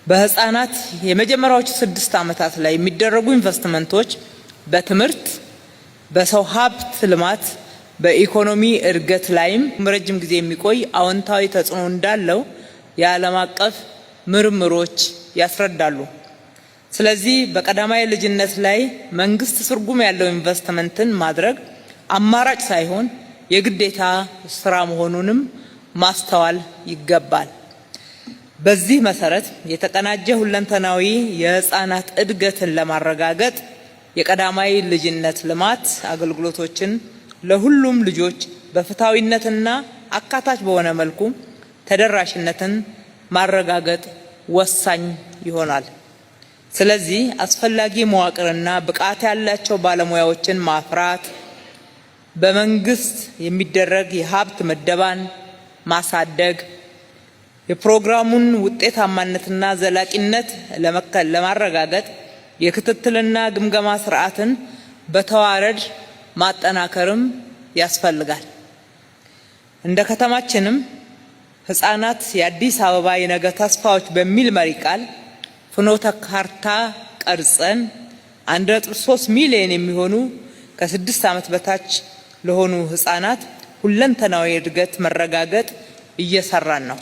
በህፃናት የመጀመሪያዎቹ 6 ዓመታት ላይ የሚደረጉ ኢንቨስትመንቶች በትምህርት፣ በሰው ሀብት ልማት፣ በኢኮኖሚ እድገት ላይም ረጅም ጊዜ የሚቆይ አዎንታዊ ተጽዕኖ እንዳለው የዓለም አቀፍ ምርምሮች ያስረዳሉ። ስለዚህ በቀዳማይ ልጅነት ላይ መንግስት ትርጉም ያለው ኢንቨስትመንትን ማድረግ አማራጭ ሳይሆን የግዴታ ስራ መሆኑንም ማስተዋል ይገባል። በዚህ መሰረት የተቀናጀ ሁለንተናዊ የህፃናት እድገትን ለማረጋገጥ የቀዳማይ ልጅነት ልማት አገልግሎቶችን ለሁሉም ልጆች በፍትሃዊነትና አካታች በሆነ መልኩ ተደራሽነትን ማረጋገጥ ወሳኝ ይሆናል። ስለዚህ አስፈላጊ መዋቅርና ብቃት ያላቸው ባለሙያዎችን ማፍራት፣ በመንግስት የሚደረግ የሀብት ምደባን ማሳደግ፣ የፕሮግራሙን ውጤታማነትና ዘላቂነት ለማረጋገጥ የክትትልና ግምገማ ስርዓትን በተዋረድ ማጠናከርም ያስፈልጋል። እንደ ከተማችንም ህፃናት የአዲስ አበባ የነገ ተስፋዎች በሚል መሪ ቃል ፍኖተ ካርታ ቀርጸን 1.3 ሚሊዮን የሚሆኑ ከ6 ዓመት በታች ለሆኑ ህፃናት ሁለንተናዊ እድገት መረጋገጥ እየሰራን ነው።